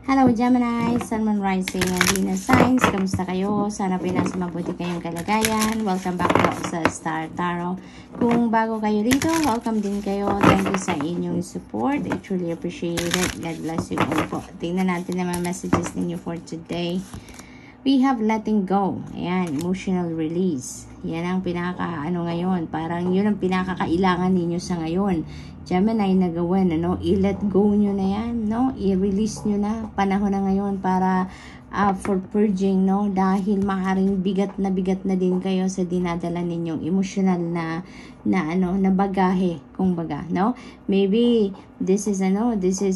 Hello Gemini, Sun, Moon, Rising, and Venus signs. Kamusta kayo? Sana po nasa mabuti kayong kalagayan. Welcome back po sa Star Tarot. Kung bago kayo rito, welcome din kayo. Thank you sa inyong support. I truly appreciate it. God bless you all po. Tingnan natin naman messages ninyo for today. We have letting go. Ayan, emotional release. Yan ang ngayon. Parang yun ang pinakakailangan ninyo sa ngayon. Gemini na gawin, i-let go nyo na yan, i-release nyo na. Panahon na ngayon para for purging, dahil maaaring bigat na din kayo sa dinadala ninyong emotional na bagahe, kumbaga, Maybe this is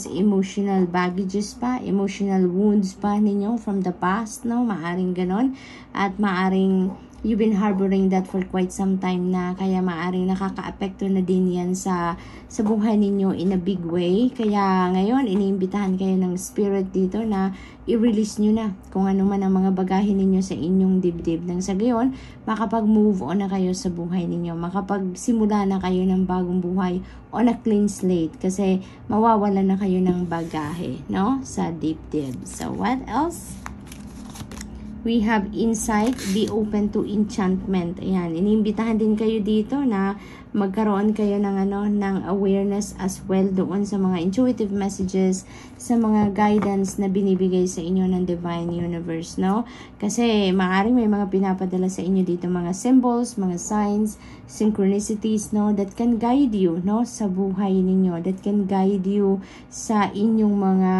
emotional baggages pa, emotional wounds pa ninyo from the past, Maaring ganon, at maaring you've been harboring that for quite some time na, kaya maaring nakaka-apekto na din yan sa buhay ninyo in a big way. Kaya ngayon, iniimbitahan kayo ng spirit dito na i-release nyo na kung ano man ang mga bagahe ninyo sa inyong dibdib. Nang sa gayon, makapag-move on na kayo sa buhay ninyo. Makapag-simula na kayo ng bagong buhay on a clean slate. Kasi mawawala na kayo ng bagahe, sa dibdib. So, what else? We have insight, be open to enchantment. Ayan, iniimbitahan din kayo dito na magkaroon kayo ng awareness as well doon sa mga intuitive messages, sa mga guidance na binibigay sa inyo ng Divine Universe, Kasi maaaring may mga pinapadala sa inyo dito, mga symbols, mga signs, synchronicities, that can guide you, sa buhay ninyo, that can guide you sa inyong mga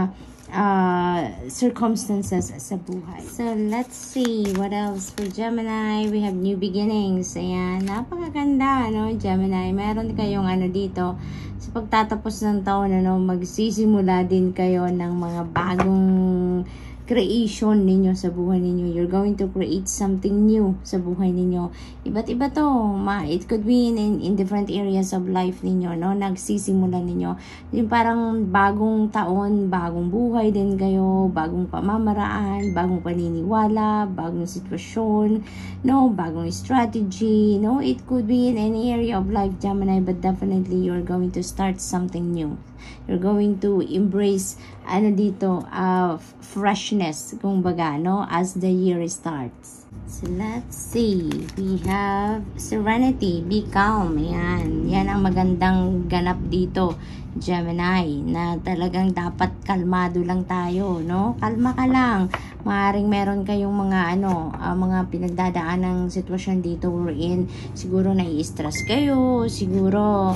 circumstances sa buhay. So, let's see what else for Gemini. We have new beginnings. Ayan, napakaganda, Gemini. Meron kayong dito. Sa pagtatapos ng taon, magsisimula din kayo ng mga bagong creation ninyo sa buhay ninyo. You're going to create something new sa buhay ninyo. Iba't iba to. It could be in different areas of life ninyo, Nagsisimula ninyo. Yung parang bagong taon, bagong buhay din kayo, bagong pamamaraan, bagong paniniwala, bagong sitwasyon, bagong strategy, It could be in any area of life, Gemini, but definitely you're going to start something new. You're going to embrace freshness, kumbaga, as the year starts. So, let's see. We have serenity, be calm. Yan ang magandang ganap dito, Gemini, na talagang dapat kalmado lang tayo, Kalma ka lang. Maaring meron kayong mga mga pinagdadaan ng sitwasyon dito wherein siguro nai-stress kayo, siguro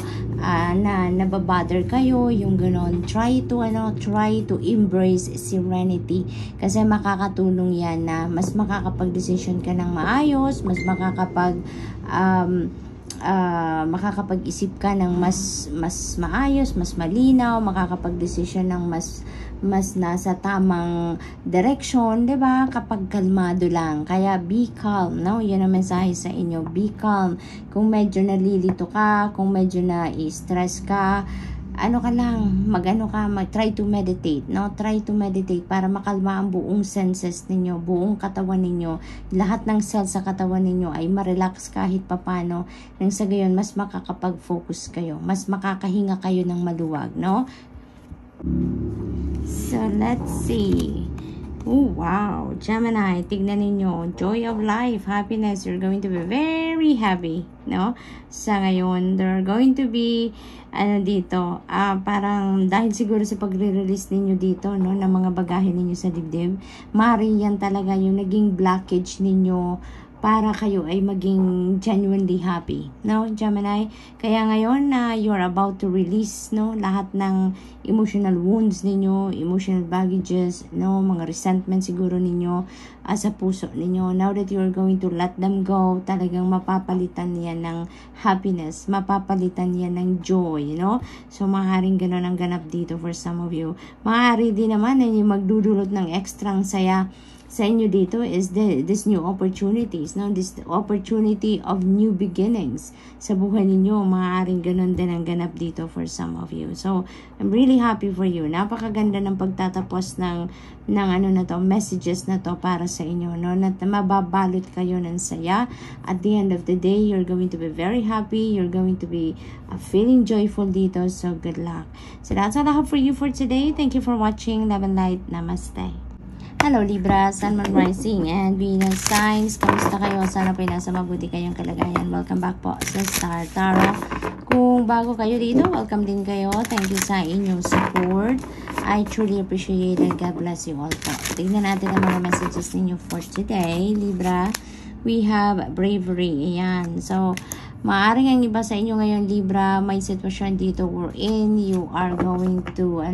nababother kayo, yung ganon. Try to embrace serenity, kasi makakatulong yan na mas makakapag-decision ka ng maayos, mas makakapag-isip ka ng mas maayos, mas malinaw, makakapag-desisyon ng mas nasa tamang direction, 'di ba? Kapag kalmado lang. Kaya be calm, Yan ang mensahe sa inyo. Be calm. Kung medyo nalilito ka, kung medyo na-stress ka, try to meditate, Try to meditate para makalma ang buong senses ninyo, buong katawan ninyo. Lahat ng cells sa katawan ninyo ay ma-relax kahit papano. Nang sa gayon, mas makakapag-focus kayo, mas makakahinga kayo ng maluwag, So, let's see. Oh, wow. Gemini, tignan ninyo. Joy of life, happiness. You're going to be very happy, Sa ngayon, there are going to be, dito, parang dahil siguro sa pagre-release ninyo dito, ng mga bagahe ninyo sa dibdib, maaari yan talaga yung naging blockage ninyo para kayo ay maging genuinely happy, Gemini? Kaya ngayon na you're about to release, lahat ng emotional wounds ninyo, emotional baggages, mga resentment siguro ninyo sa puso ninyo. Now that you're going to let them go, talagang mapapalitan yan ng happiness, mapapalitan yan ng joy, So, maaaring ganon ang ganap dito for some of you. Maaari din naman na yung magdudulot ng ekstrang saya sa inyo dito is this new opportunities, no? This opportunity of new beginnings sa buhay ninyo. Maaaring ganun din ang ganap dito for some of you. So, I'm really happy for you. Napakaganda ng pagtatapos ng ano na to, messages na to para sa inyo, no? Na mababalot kayo ng saya. At the end of the day, you're going to be very happy. You're going to be feeling joyful dito. So, good luck. So, that's all I have for you for today. Thank you for watching. Love and light. Namaste. Hello Libra, Sun, Moon, Rising, and Venus signs. Kamusta kayo? Sana po nasa mabuti kayong kalagayan. Welcome back po sa Star Tarot. Kung bago kayo dito, welcome din kayo. Thank you sa inyong support. I truly appreciate it. God bless you all po. Tignan natin ang mga messages ninyo for today, Libra. We have bravery. Ayan. So, maaring ang iba sa inyo ngayon, Libra, may sitwasyon dito wherein you are going to,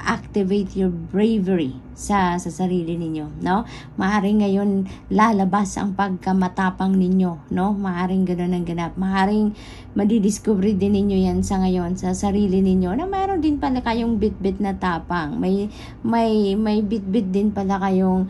activate your bravery sa sarili ninyo, no? Maaring ngayon lalabas ang pagkamatapang ninyo, no? Maaring ganoon ang ganap. Maaring madidiscover din ninyo yan sa ngayon sa sarili ninyo na mayroon din pala kayong bit-bit na tapang. May bit-bit din pala kayong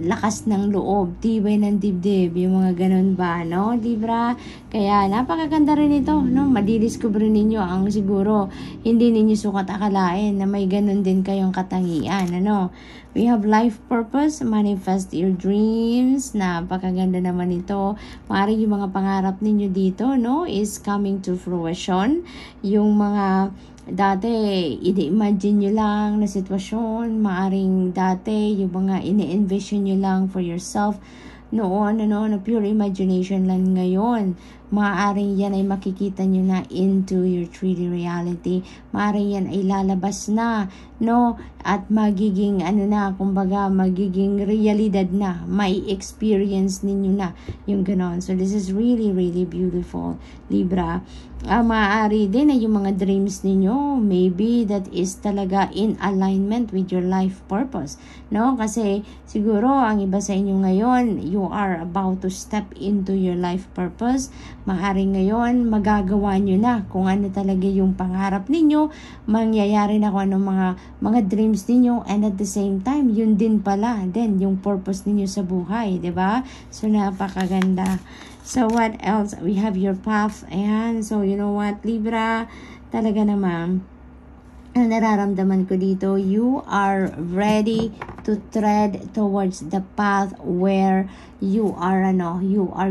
lakas ng loob, tibay ng dibdib, yung mga ganun ba, no, Libra? Kaya napakaganda rin ito, no? Madidiscover ninyo ang siguro hindi ninyo sukat akalain na may ganun din kayong katangian, ano? We have life purpose, manifest your dreams. Napakaganda naman ito. Maaari yung mga pangarap ninyo dito, no, is coming to fruition. Yung mga dati, ini-imagine nyo lang na sitwasyon, maaring dati, yung mga ini-envision nyo lang for yourself, noon, na pure imagination lang ngayon. Maaring yan ay makikita nyo na into your 3D reality. Maaring yan ay lalabas na, no? At magiging, kumbaga, magiging realidad na. May experience ninyo na yung ganon. So, this is really, really beautiful, Libra. Maaari din na yung mga dreams ninyo, maybe that is talaga in alignment with your life purpose, no? Kasi siguro ang iba sa inyo ngayon, you are about to step into your life purpose. Maaari ngayon magagawa nyo na kung ano talaga yung pangarap ninyo, mangyayari na kung ano mga dreams ninyo, and at the same time yun din pala then yung purpose ninyo sa buhay, 'di ba? So napakaganda. So, what else? We have your path. Ayan. So, you know what, Libra? Talaga naman, ang nararamdaman ko dito, you are ready to tread towards the path where you are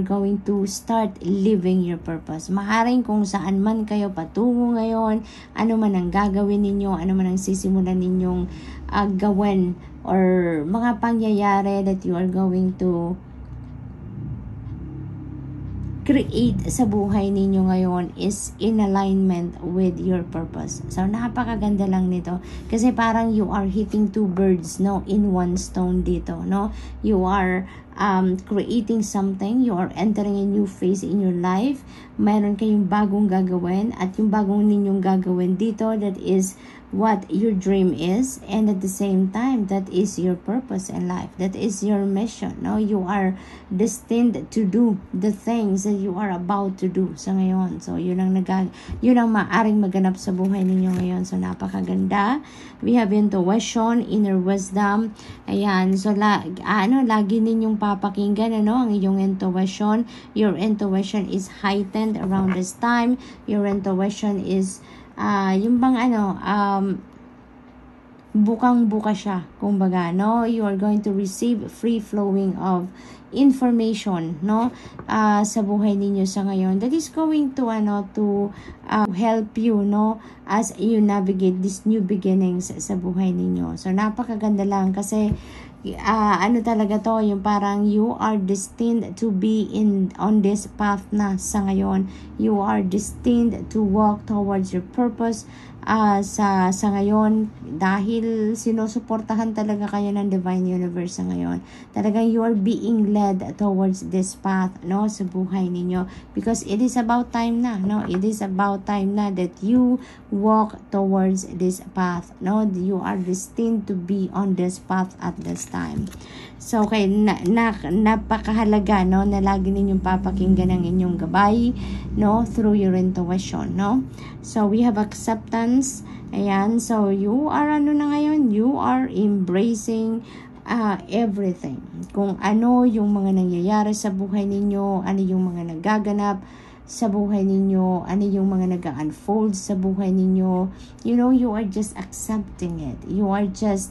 going to start living your purpose. Maaaring kung saan man kayo patungo ngayon, ano man ang gagawin ninyo, ano man ang sisimulan ninyong gawin, or mga pangyayari that you are going to create sa buhay ninyo ngayon is in alignment with your purpose. So, napakaganda lang nito. Kasi parang you are hitting two birds, no, in one stone dito, no? You are creating something. You are entering a new phase in your life. Mayroon kayong bagong gagawin, at yung bagong ninyong gagawin dito, that is what your dream is, and at the same time, that is your purpose in life. That is your mission, no? You are destined to do the things that you are about to do sa ngayon. So, yun ang maaring maganap sa buhay ninyo ngayon. So, napakaganda. We have intuition, inner wisdom. Ayan. So, lagi ninyong papakinggan, ang iyong intuition. Your intuition is heightened around this time. Your intuition is yung bang bukang-buka siya, kumbaga, no? You are going to receive free flowing of information, no? Sa buhay ninyo sa ngayon, that is going to help you, no, as you navigate these new beginnings sa buhay ninyo. So, napakaganda lang kasi talaga to, yung parang you are destined to be on this path na sa ngayon. You are destined to walk towards your purpose sa ngayon, dahil sinusuportahan talaga kayo ng Divine Universe sa ngayon. Talagang you are being led towards this path, no, sa buhay ninyo, because it is about time na, no? It is about time na that you walk towards this path, no? You are destined to be on this path at this time. So, napakahalaga, no, na lagi ninyong papakinggan ang inyong gabay, no, through your intuition, no. So, we have acceptance. Ayan, so you are ano na ngayon? You are embracing everything. Kung ano yung mga nangyayari sa buhay ninyo, ano yung mga nagaganap sa buhay ninyo, ano yung mga nag-unfold sa buhay ninyo, you know, you are just accepting it. You are just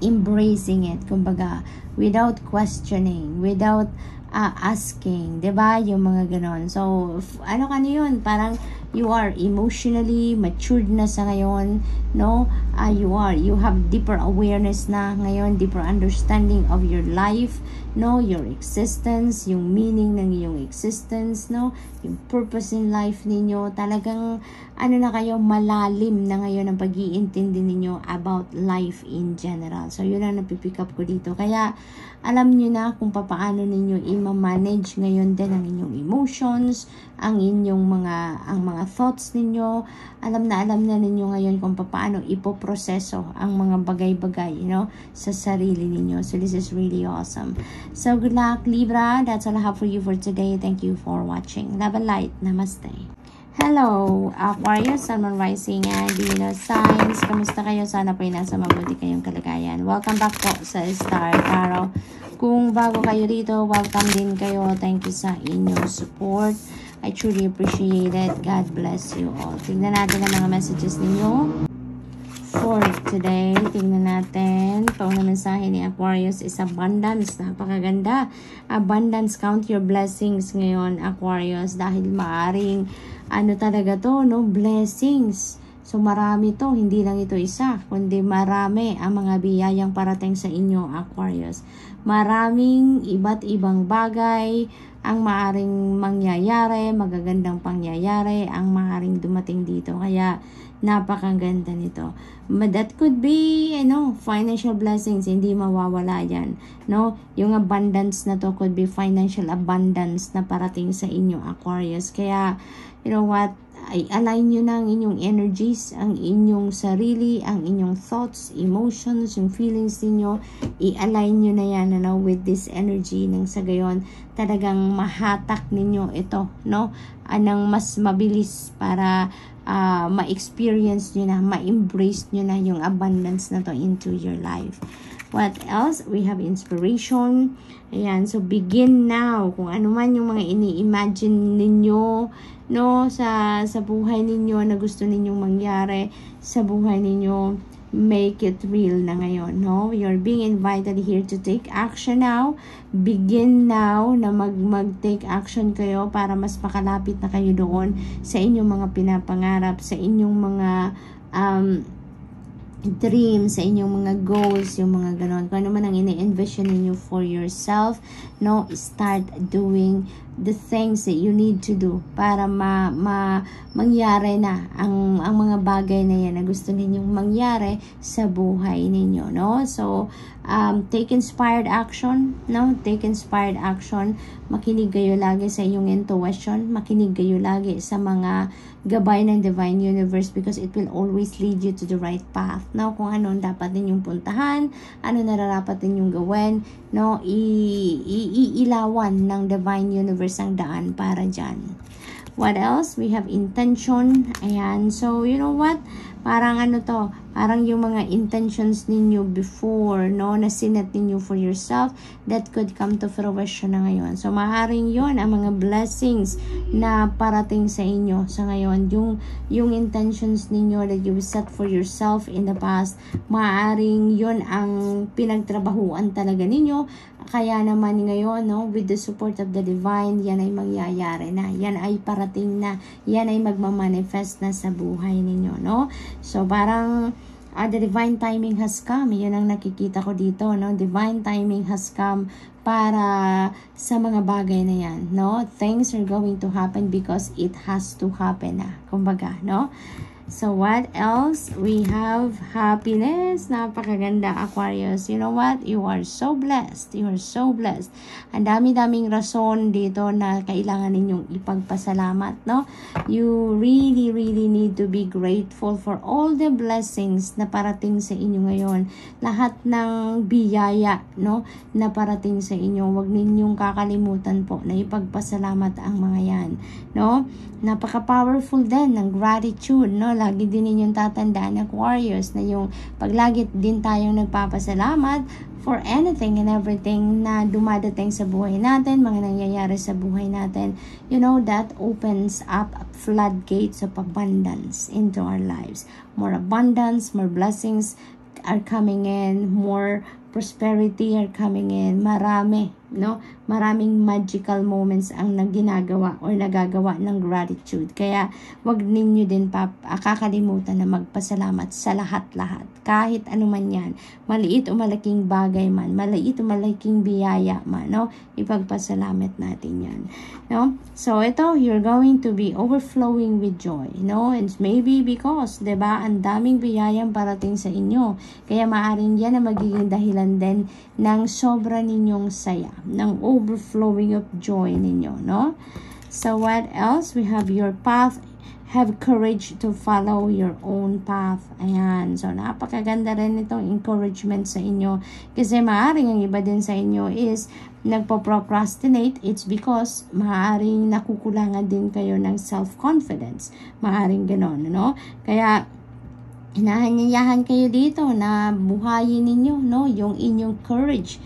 embracing it, kumbaga, without questioning, without asking, 'di ba? Yung mga ganon. So, ano ka yun? Parang you are emotionally matured na sa ngayon, no? You have deeper awareness na ngayon, deeper understanding of your life, no? Your existence, yung meaning ng iyong existence, no? Yung purpose in life ninyo, talagang ano na kayo, malalim na ngayon ang pag-iintindi ninyo about life in general. So, yun ang napipick up ko dito. Kaya, alam nyo na kung paano ninyo i-manage ngayon din ang inyong emotions, ang mga thoughts ninyo. Alam na ninyo ngayon kung paano ipoproseso ang mga bagay-bagay, you know, sa sarili ninyo. So, this is really awesome. So, good luck, Libra. That's all I have for you for today. Thank you for watching. Love and light. Namaste. Hello, Aquarius, Sun, Moon, Rising, and Venus signs. Kamusta kayo? Sana po nasa mabuti kayong kalagayan. Welcome back po sa Star Tarot. Kung bago kayo rito, welcome din kayo. Thank you sa inyong support. I truly appreciate it. God bless you all. Tignan natin ang mga messages ninyo for today. Tingnan natin. Ito na mensahe ni Aquarius is abundance. Napakaganda. Abundance. Count your blessings ngayon, Aquarius. Dahil maaring ano talaga to, no? Blessings. So, marami to. Hindi lang ito isa, kundi marami ang mga biyayang parating sa inyo, Aquarius. Maraming iba't ibang bagay ang maaring mangyayari, magagandang pangyayari ang maaring dumating dito. Kaya, napakaganda nito. That could be, financial blessings. Hindi mawawala yan. No? Yung abundance na to could be financial abundance na parating sa inyo, Aquarius. Kaya, you know what? I-align nyo na ang inyong energies, ang inyong sarili, ang inyong thoughts, emotions, yung feelings ninyo. I-align nyo na yan, with this energy nang sa gayon talagang mahatak ninyo ito, no? Anang mas mabilis para ma-experience nyo na, ma-embrace nyo na yung abundance na to into your life. What else? We have inspiration. Ayan, so begin now. Kung ano man yung mga ini-imagine ninyo, no, sa buhay ninyo na gusto ninyong mangyari sa buhay ninyo, make it real na ngayon, no? You're being invited here to take action now. Begin now na mag-take action kayo para mas makalapit na kayo doon sa inyong mga pinapangarap, sa inyong mga dreams, sa inyong mga goals, yung mga ganon. Kung ano man ang ini-envision ninyo for yourself, no, start doing the things that you need to do para mangyari na ang mga bagay na yan na gusto ninyong mangyari sa buhay ninyo, no? So, take inspired action, no? Take inspired action. Makinig kayo lagi sa iyong intuition. Makinig kayo lagi sa mga gabay ng Divine Universe because it will always lead you to the right path, no? Kung ano dapat ninyong puntahan, ano nararapat ninyong gawin, no? Iilawan ng Divine Universe ang daan para dyan. What else? We have intention. Ayan. So, you know what? Parang parang yung mga intentions ninyo before, no, na sinet ninyo for yourself, that could come to fruition na ngayon. So, maaaring yon ang mga blessings na parating sa inyo sa ngayon. Yung intentions ninyo that you set for yourself in the past, maaaring yon ang pinagtrabahuan talaga ninyo. Kaya naman ngayon, no, with the support of the divine, yan ay mangyayari na. Yan ay parating na. Yan ay magmamanifest na sa buhay ninyo, no? So, parang the divine timing has come. Yan ang nakikita ko dito, no? Divine timing has come para sa mga bagay na yan, no? Things are going to happen because it has to happen na. Kumbaga, no? So what else? We have happiness. Napakaganda, Aquarius. You know what? You are so blessed. You are so blessed. Ang dami-daming rason dito na kailangan ninyong ipagpasalamat, no? You really, really need to be grateful for all the blessings na parating sa inyo ngayon. Lahat ng biyaya, no, na parating sa inyo. Huwag ninyong kakalimutan po na ipagpasalamat ang mga yan, no? Napaka-powerful din ng gratitude, no? Lagi din ninyong tatandaan, Aquarius, na yung paglagi din tayong nagpapasalamat for anything and everything na dumadating sa buhay natin, mga nangyayari sa buhay natin, you know, that opens up floodgates of abundance into our lives. More abundance, more blessings are coming in, more prosperity are coming in, marami, no? Maraming magical moments ang ginagawa or nagagawa ng gratitude. Kaya wag ninyo din kakalimutan na magpasalamat sa lahat-lahat. Kahit ano man yan, maliit o malaking bagay man, maliit o malaking biyaya man, no? Ipagpasalamat natin yan, no? So ito, you're going to be overflowing with joy, no? And maybe because, diba, ang daming biyayang parating sa inyo. Kaya maaaring yan na magiging dahilan din ng sobra ninyong saya, ng overflowing of joy ninyo, no? So what else? We have your path. Have courage to follow your own path. Ayan. So napakaganda rin itong encouragement sa inyo. Kasi maaaring ang iba din sa inyo is nagpo-procrastinate. It's because maaaring nakukulangan din kayo ng self-confidence. Maaaring ganon, no? Kaya hinahanyayahan kayo dito na buhayin ninyo, no, yung inyong courage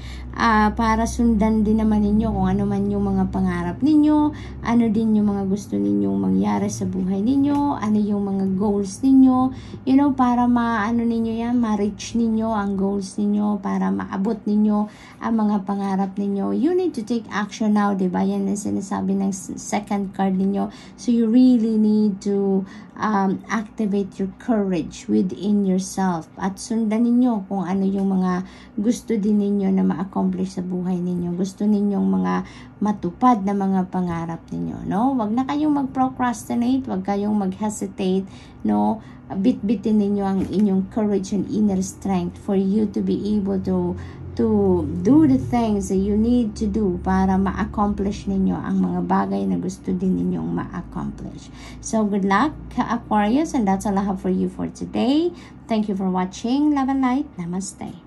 para sundan din naman ninyo kung ano man yung mga pangarap ninyo, ano din yung mga gusto ninyong mangyari sa buhay ninyo, ano yung mga goals ninyo, you know, para maano ninyo yan, ma-reach ninyo ang goals ninyo, para maabot ninyo ang mga pangarap ninyo. You need to take action now, diba? Yan ang sinasabi ng second card ninyo. So you really need to activate your courage within yourself at sundan ninyo kung ano yung mga gusto din ninyo na ma-accomplish sa buhay ninyo. Gusto ninyong mga matupad na mga pangarap ninyo, no? Wag na kayong mag-procrastinate, wag kayong mag-hesitate, no? Bit-bitin ninyo ang inyong courage and inner strength for you to be able to do the things that you need to do para ma-accomplish ninyo ang mga bagay na gusto din ninyong ma-accomplish. So, good luck, Aquarius, and that's all I have for you for today. Thank you for watching. Love and light. Namaste.